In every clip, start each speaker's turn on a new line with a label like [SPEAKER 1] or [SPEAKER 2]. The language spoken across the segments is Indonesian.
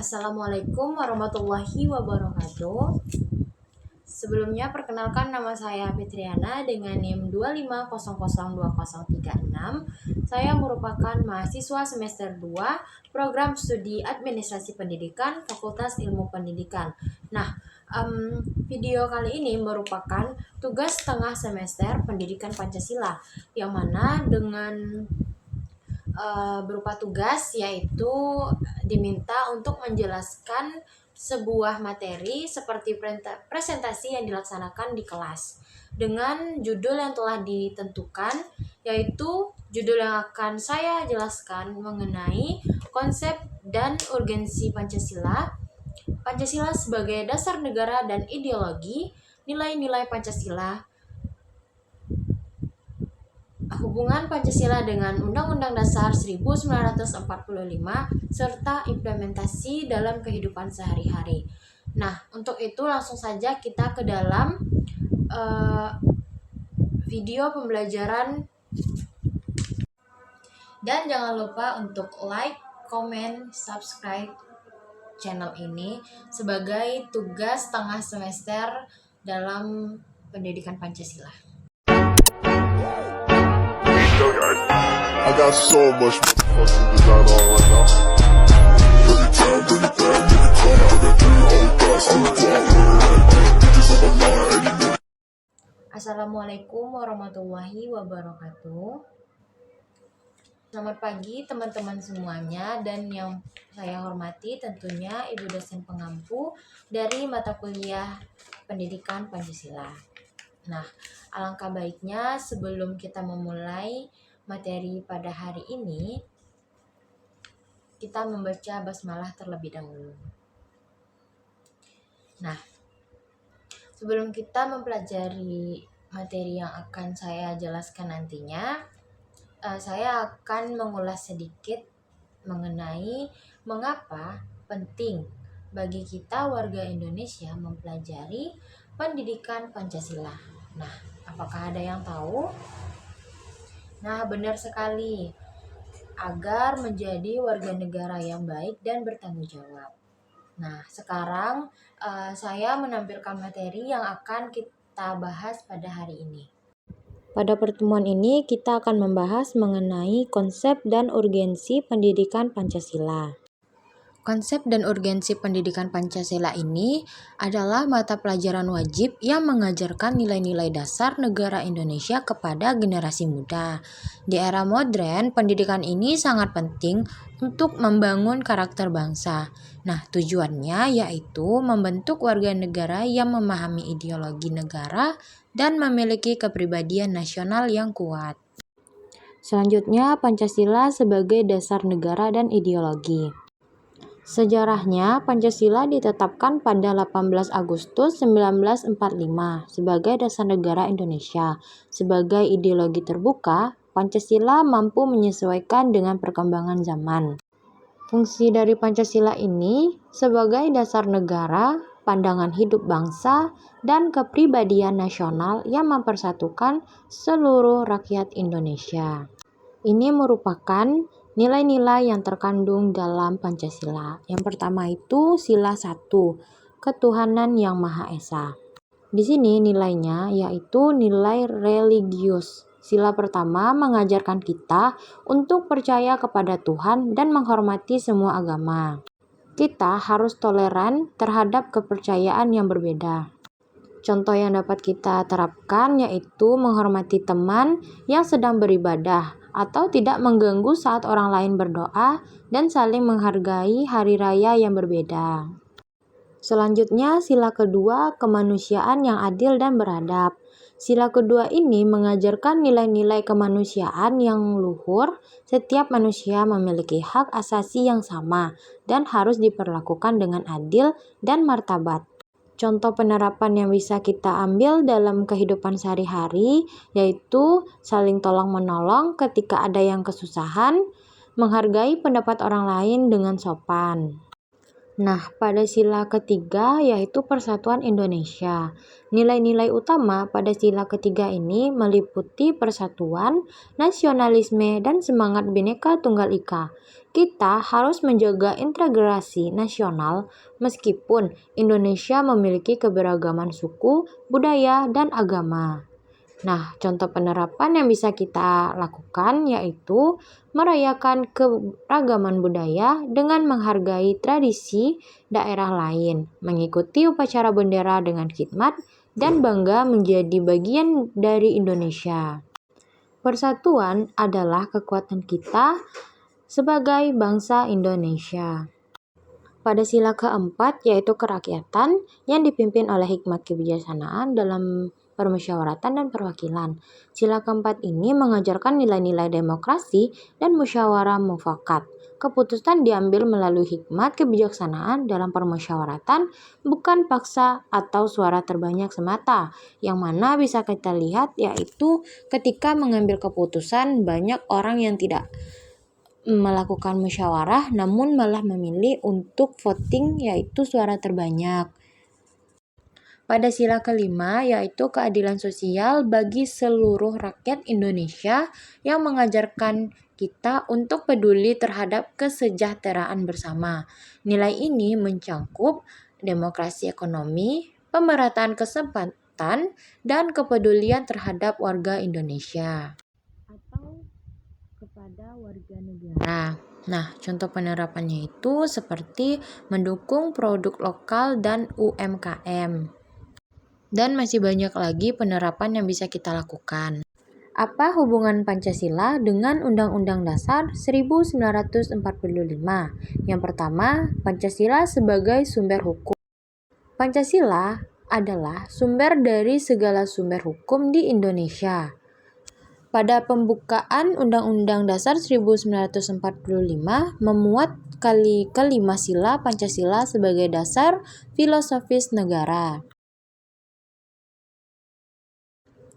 [SPEAKER 1] Assalamualaikum warahmatullahi wabarakatuh. Sebelumnya perkenalkan, nama saya Fitriana dengan NIM 2500236. Saya merupakan mahasiswa semester 2 Program Studi Administrasi Pendidikan Fakultas Ilmu Pendidikan. Nah, video kali ini merupakan tugas tengah semester Pendidikan Pancasila, yang mana dengan berupa tugas yaitu diminta untuk menjelaskan sebuah materi seperti presentasi yang dilaksanakan di kelas dengan judul yang telah ditentukan, yaitu judul yang akan saya jelaskan mengenai konsep dan urgensi Pancasila, Pancasila sebagai dasar negara dan ideologi, nilai-nilai Pancasila, hubungan Pancasila dengan Undang-Undang Dasar 1945, serta implementasi dalam kehidupan sehari-hari. Nah, untuk itu langsung saja kita ke dalam video pembelajaran. Dan jangan lupa untuk like, comment, subscribe channel ini sebagai tugas tengah semester dalam pendidikan Pancasila.
[SPEAKER 2] I got so much fucking design on right now. Bring it down, bring it down, bring it down. I got 3 whole thoughts on the block. Bitches on the line, anymore.
[SPEAKER 1] Assalamualaikum warahmatullahi wabarakatuh. Selamat pagi teman-teman semuanya, dan yang saya hormati tentunya Ibu dosen pengampu dari mata kuliah Pendidikan Pancasila. Nah, alangkah baiknya sebelum kita memulai materi pada hari ini, kita membaca basmalah terlebih dahulu. Nah, sebelum kita mempelajari materi yang akan saya jelaskan nantinya, saya akan mengulas sedikit mengenai mengapa penting bagi kita warga Indonesia mempelajari pendidikan Pancasila. Nah, apakah ada yang tahu? Nah, benar sekali, agar menjadi warga negara yang baik dan bertanggung jawab. Nah, sekarang saya menampilkan materi yang akan kita bahas pada hari ini. Pada pertemuan ini kita akan membahas mengenai konsep dan urgensi pendidikan Pancasila. Konsep dan urgensi pendidikan Pancasila ini adalah mata pelajaran wajib yang mengajarkan nilai-nilai dasar negara Indonesia kepada generasi muda. Di era modern, pendidikan ini sangat penting untuk membangun karakter bangsa. Nah, tujuannya yaitu membentuk warga negara yang memahami ideologi negara dan memiliki kepribadian nasional yang kuat. Selanjutnya, Pancasila sebagai dasar negara dan ideologi. Sejarahnya, Pancasila ditetapkan pada 18 Agustus 1945 sebagai dasar negara Indonesia. Sebagai ideologi terbuka, Pancasila mampu menyesuaikan dengan perkembangan zaman. Fungsi dari Pancasila ini sebagai dasar negara, pandangan hidup bangsa, dan kepribadian nasional yang mempersatukan seluruh rakyat Indonesia. Ini merupakan nilai-nilai yang terkandung dalam Pancasila. Yang pertama itu sila 1, ketuhanan yang Maha Esa. Di sini nilainya yaitu nilai religius. Sila pertama mengajarkan kita untuk percaya kepada Tuhan dan menghormati semua agama. Kita harus toleran terhadap kepercayaan yang berbeda. Contoh yang dapat kita terapkan yaitu menghormati teman yang sedang beribadah atau tidak mengganggu saat orang lain berdoa, dan saling menghargai hari raya yang berbeda. Selanjutnya, sila kedua, kemanusiaan yang adil dan beradab. Sila kedua ini mengajarkan nilai-nilai kemanusiaan yang luhur. Setiap manusia memiliki hak asasi yang sama dan harus diperlakukan dengan adil dan martabat. Contoh penerapan yang bisa kita ambil dalam kehidupan sehari-hari yaitu saling tolong-menolong ketika ada yang kesusahan, menghargai pendapat orang lain dengan sopan. Nah, pada sila ketiga yaitu persatuan Indonesia. Nilai-nilai utama pada sila ketiga ini meliputi persatuan, nasionalisme, dan semangat Bhinneka Tunggal Ika. Kita harus menjaga integrasi nasional meskipun Indonesia memiliki keberagaman suku, budaya, dan agama. Nah, contoh penerapan yang bisa kita lakukan yaitu merayakan keragaman budaya dengan menghargai tradisi daerah lain, mengikuti upacara bendera dengan khidmat, dan bangga menjadi bagian dari Indonesia. Persatuan adalah kekuatan kita sebagai bangsa Indonesia. Pada sila keempat yaitu kerakyatan yang dipimpin oleh hikmat kebijaksanaan dalam permusyawaratan dan perwakilan. Sila keempat ini mengajarkan nilai-nilai demokrasi dan musyawarah mufakat. Keputusan diambil melalui hikmat kebijaksanaan dalam permusyawaratan, bukan paksa atau suara terbanyak semata. Yang mana bisa kita lihat yaitu ketika mengambil keputusan banyak orang yang tidak melakukan musyawarah namun malah memilih untuk voting yaitu suara terbanyak. Pada sila kelima yaitu keadilan sosial bagi seluruh rakyat Indonesia yang mengajarkan kita untuk peduli terhadap kesejahteraan bersama. Nilai ini mencangkup demokrasi ekonomi, pemerataan kesempatan, dan kepedulian terhadap warga Indonesia atau kepada warga negara. Nah, contoh penerapannya itu seperti mendukung produk lokal dan UMKM. Dan masih banyak lagi penerapan yang bisa kita lakukan. Apa hubungan Pancasila dengan Undang-Undang Dasar 1945? Yang pertama, Pancasila sebagai sumber hukum. Pancasila adalah sumber dari segala sumber hukum di Indonesia. Pada pembukaan Undang-Undang Dasar 1945 memuat kelima sila Pancasila sebagai dasar filosofis negara.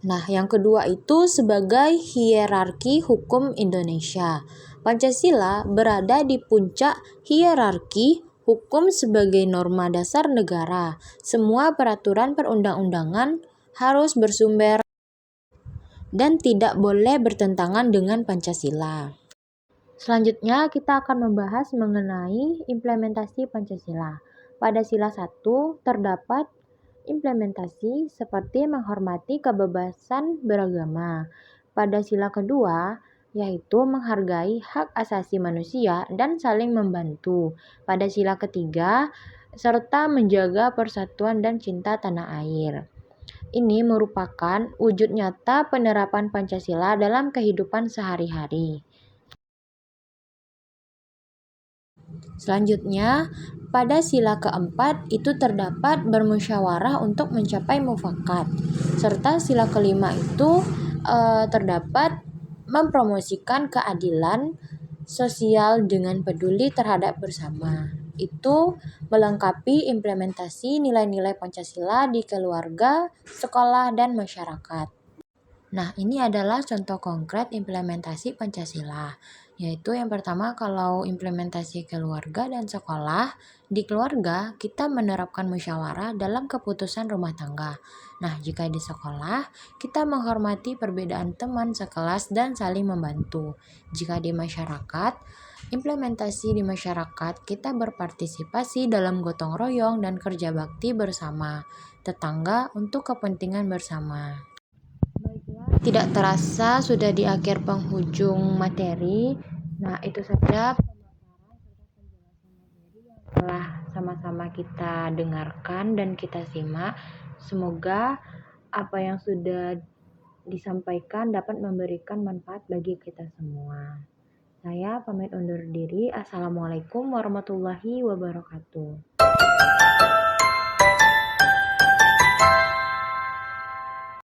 [SPEAKER 1] Nah, yang kedua itu sebagai hierarki hukum Indonesia. Pancasila berada di puncak hierarki hukum sebagai norma dasar negara. Semua peraturan perundang-undangan harus bersumber dan tidak boleh bertentangan dengan Pancasila. Selanjutnya kita akan membahas mengenai implementasi Pancasila. Pada sila 1 terdapat implementasi seperti menghormati kebebasan beragama. Pada sila kedua yaitu menghargai hak asasi manusia dan saling membantu. Pada sila ketiga serta menjaga persatuan dan cinta tanah air. Ini merupakan wujud nyata penerapan Pancasila dalam kehidupan sehari-hari. Selanjutnya, pada sila keempat itu terdapat bermusyawarah untuk mencapai mufakat. Serta sila kelima itu terdapat mempromosikan keadilan sosial dengan peduli terhadap bersama. Itu melengkapi implementasi nilai-nilai Pancasila di keluarga, sekolah, dan masyarakat. Nah, ini adalah contoh konkret implementasi Pancasila, yaitu yang pertama kalau implementasi keluarga dan sekolah, di keluarga kita menerapkan musyawarah dalam keputusan rumah tangga. Nah, jika di sekolah, kita menghormati perbedaan teman sekelas dan saling membantu. Jika di masyarakat, implementasi di masyarakat kita berpartisipasi dalam gotong royong dan kerja bakti bersama tetangga untuk kepentingan bersama. Tidak terasa sudah di akhir penghujung materi. Nah, itu saja pemaparan serta penjelasan materi yang telah sama-sama kita dengarkan dan kita simak. Semoga apa yang sudah disampaikan dapat memberikan manfaat bagi kita semua. Saya pamit undur diri. Assalamualaikum warahmatullahi wabarakatuh.